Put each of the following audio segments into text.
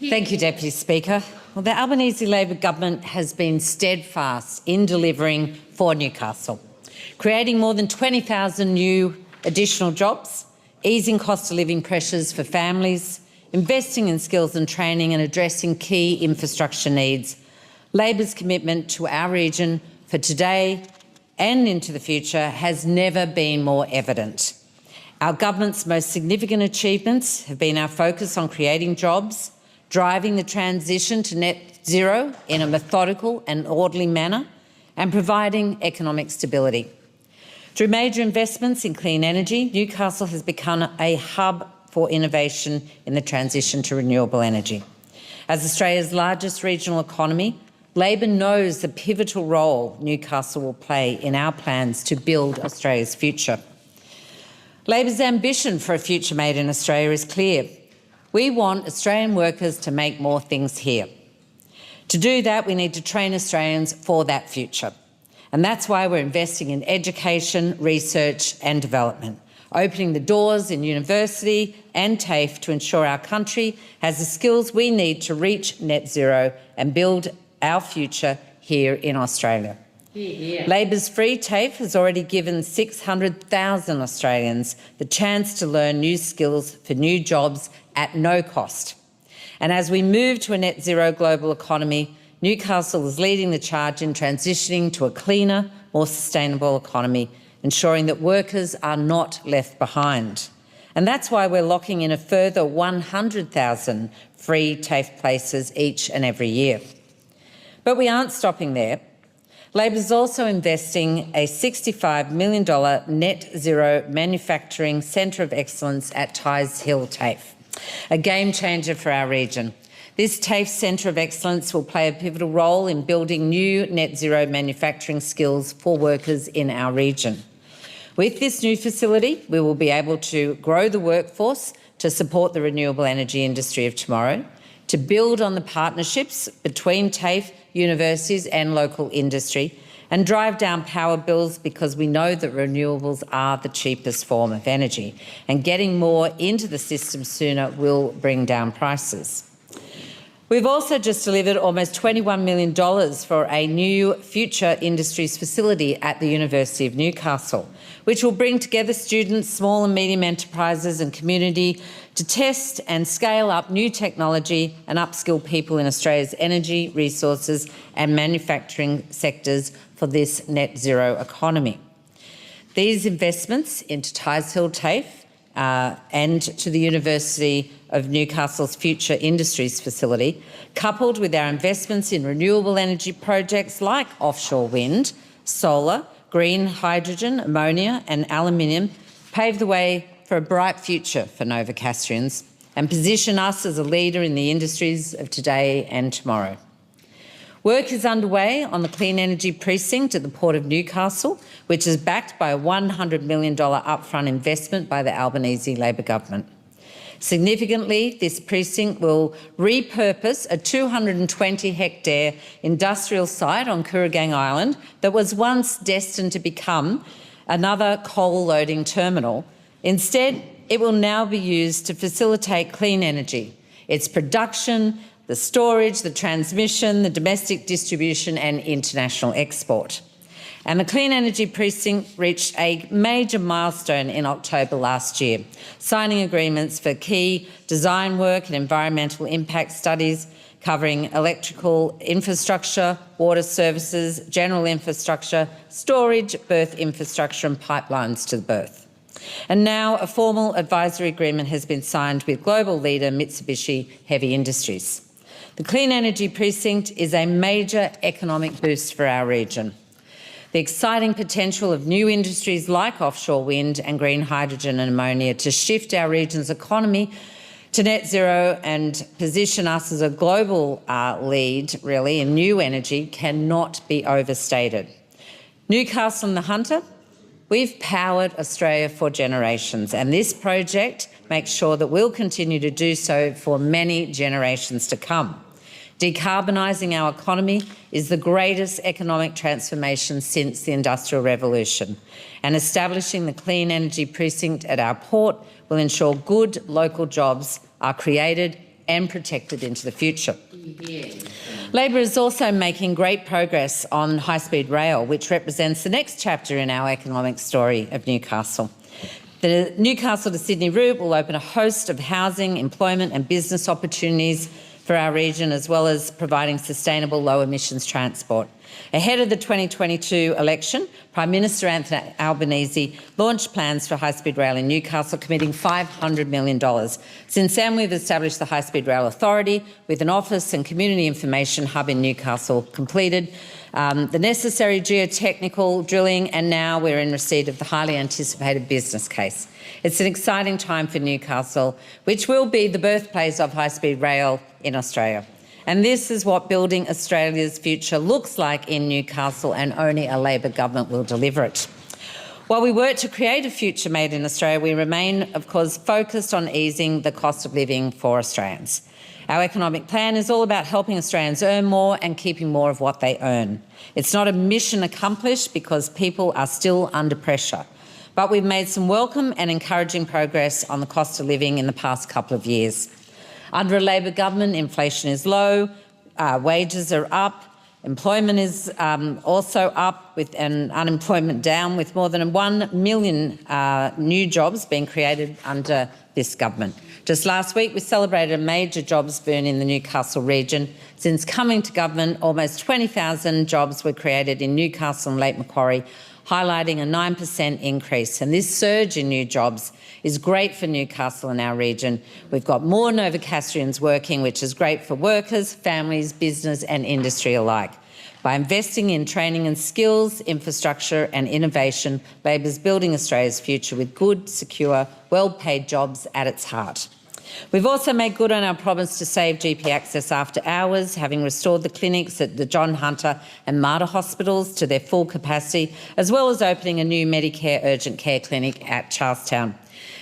Thank you, Deputy Speaker. Well, the Albanese Labor government has been steadfast in delivering for Newcastle, creating more than 20,000 new additional jobs, easing cost of living pressures for families, investing in skills and training and addressing key infrastructure needs. Labor's commitment to our region for today and into the future has never been more evident. Our government's most significant achievements have been our focus on creating jobs, driving the transition to net zero in a methodical and orderly manner, and providing economic stability. Through major investments in clean energy, Newcastle has become a hub for innovation in the transition to renewable energy. As Australia's largest regional economy, Labor knows the pivotal role Newcastle will play in our plans to build Australia's future. Labor's ambition for a future made in Australia is clear. We want Australian workers to make more things here. To do that, we need to train Australians for that future. And that's why we're investing in education, research and development, opening the doors in university and TAFE to ensure our country has the skills we need to reach net zero and build our future here in Australia. Labor's free TAFE has already given 600,000 Australians the chance to learn new skills for new jobs at no cost. And as we move to a net zero global economy, Newcastle is leading the charge in transitioning to a cleaner, more sustainable economy, ensuring that workers are not left behind. And that's why we're locking in a further 100,000 free TAFE places each and every year. But we aren't stopping there. Labor is also investing a $65 million net zero manufacturing centre of excellence at Tighes Hill TAFE, a game changer for our region. This TAFE Centre of Excellence will play a pivotal role in building new net zero manufacturing skills for workers in our region. With this new facility, we will be able to grow the workforce to support the renewable energy industry of tomorrow, to build on the partnerships between TAFE, universities and local industry, and drive down power bills because we know that renewables are the cheapest form of energy, and getting more into the system sooner will bring down prices. We've also just delivered almost $21 million for a new future industries facility at the University of Newcastle, which will bring together students, small and medium enterprises and community to test and scale up new technology and upskill people in Australia's energy, resources and manufacturing sectors for this net zero economy. These investments into Tighes Hill TAFE and to the University of Newcastle's future industries facility, coupled with our investments in renewable energy projects like offshore wind, solar, green hydrogen, ammonia and aluminium, pave the way for a bright future for Novocastrians and position us as a leader in the industries of today and tomorrow. Work is underway on the Clean Energy Precinct at the Port of Newcastle, which is backed by a $100 million upfront investment by the Albanese Labor government. Significantly, this precinct will repurpose a 220-hectare industrial site on Kooragang Island that was once destined to become another coal loading terminal. Instead, it will now be used to facilitate clean energy, its production, the storage, the transmission, the domestic distribution and international export. And the Clean Energy Precinct reached a major milestone in October last year, signing agreements for key design work and environmental impact studies covering electrical infrastructure, water services, general infrastructure, storage, berth infrastructure and pipelines to the berth. And now a formal advisory agreement has been signed with global leader Mitsubishi Heavy Industries. The Clean Energy Precinct is a major economic boost for our region. The exciting potential of new industries like offshore wind and green hydrogen and ammonia to shift our region's economy to net zero and position us as a global lead, really, in new energy cannot be overstated. Newcastle and the Hunter, we've powered Australia for generations, and this project makes sure that we'll continue to do so for many generations to come. Decarbonising our economy is the greatest economic transformation since the Industrial Revolution, and establishing the Clean Energy Precinct at our port will ensure good local jobs are created and protected into the future. Labor is also making great progress on high-speed rail, which represents the next chapter in our economic story of Newcastle. The Newcastle to Sydney route will open a host of housing, employment and business opportunities for our region, as well as providing sustainable low-emissions transport. Ahead of the 2022 election, Prime Minister Anthony Albanese launched plans for high-speed rail in Newcastle, committing $500 million. Since then, we've established the High-Speed Rail Authority with an office and community information hub in Newcastle completed, the necessary geotechnical drilling, and now we're in receipt of the highly anticipated business case. It's an exciting time for Newcastle, which will be the birthplace of high-speed rail in Australia. And this is what building Australia's future looks like in Newcastle, and only a Labor government will deliver it. While we work to create a future made in Australia, we remain, of course, focused on easing the cost of living for Australians. Our economic plan is all about helping Australians earn more and keeping more of what they earn. It's not a mission accomplished because people are still under pressure. But we've made some welcome and encouraging progress on the cost of living in the past couple of years. Under a Labor government, inflation is low, wages are up, employment is also up, and unemployment down, with more than 1 million new jobs being created under this government. Just last week, we celebrated a major jobs boom in the Newcastle region. Since coming to government, almost 20,000 jobs were created in Newcastle and Lake Macquarie, highlighting a 9% increase. And this surge in new jobs is great for Newcastle and our region. We've got more Novocastrians working, which is great for workers, families, business and industry alike. By investing in training and skills, infrastructure and innovation, Labor's building Australia's future with good, secure, well-paid jobs at its heart. We've also made good on our promise to save GP access after hours, having restored the clinics at the John Hunter and Mater hospitals to their full capacity, as well as opening a new Medicare urgent care clinic at Charlestown.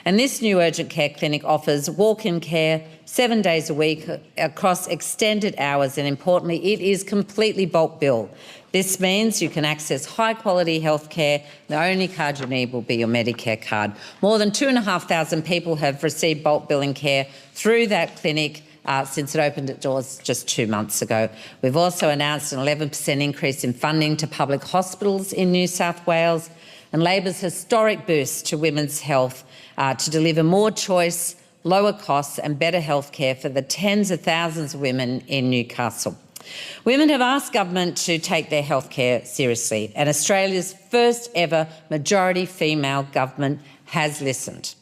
And this new urgent care clinic offers walk-in care 7 days a week across extended hours, and importantly, it is completely bulk bill. This means you can access high-quality health care. The only card you need will be your Medicare card. More than 2,500 people have received bulk billing care through that clinic since it opened its doors just 2 months ago. We've also announced an 11% increase in funding to public hospitals in New South Wales, and Labor's historic boost to women's health to deliver more choice, lower costs and better health care for the tens of thousands of women in Newcastle. Women have asked government to take their health care seriously, and Australia's first ever majority female government has listened.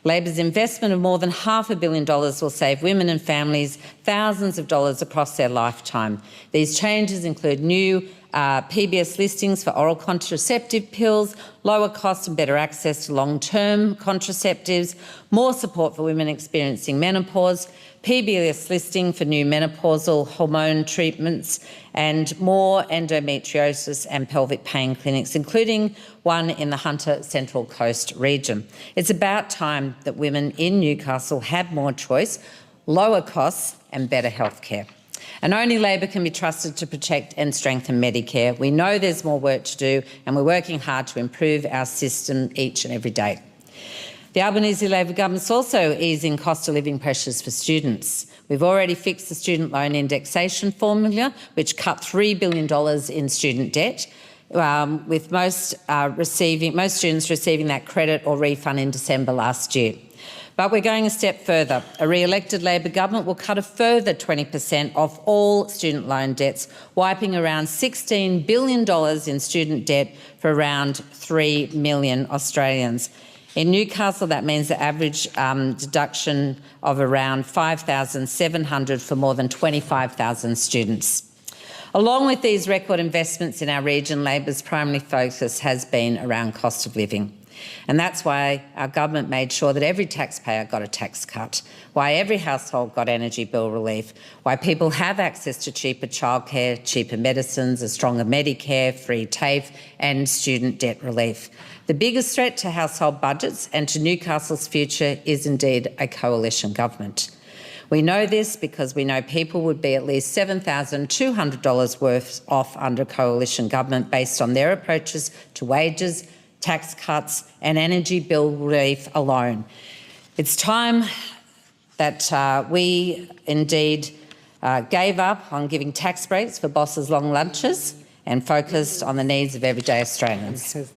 Labor's investment of more than $500 million will save women and families thousands of dollars across their lifetime. These changes include new PBS listings for oral contraceptive pills, lower cost and better access to long-term contraceptives, more support for women experiencing menopause, PBS listing for new menopausal hormone treatments, and more endometriosis and pelvic pain clinics, including one in the Hunter Central Coast region. It's about time that women in Newcastle have more choice, lower costs and better health care. And only Labor can be trusted to protect and strengthen Medicare. We know there's more work to do, and we're working hard to improve our system each and every day. The Albanese Labor government's also easing cost of living pressures for students. We've already fixed the student loan indexation formula, which cut $3 billion in student debt, with most students receiving that credit or refund in December last year. But we're going a step further. A re-elected Labor government will cut a further 20% off all student loan debts, wiping around $16 billion in student debt for around 3 million Australians. In Newcastle, that means the average deduction of around $5,700 for more than 25,000 students. Along with these record investments in our region, Labor's primary focus has been around cost of living. And that's why our government made sure that every taxpayer got a tax cut, why every household got energy bill relief, why people have access to cheaper childcare, cheaper medicines, a stronger Medicare, free TAFE and student debt relief. The biggest threat to household budgets and to Newcastle's future is indeed a coalition government. We know this because we know people would be at least $7,200 worth off under coalition government based on their approaches to wages, tax cuts and energy bill relief alone. It's time that we indeed gave up on giving tax breaks for bosses' long lunches and focused on the needs of everyday Australians.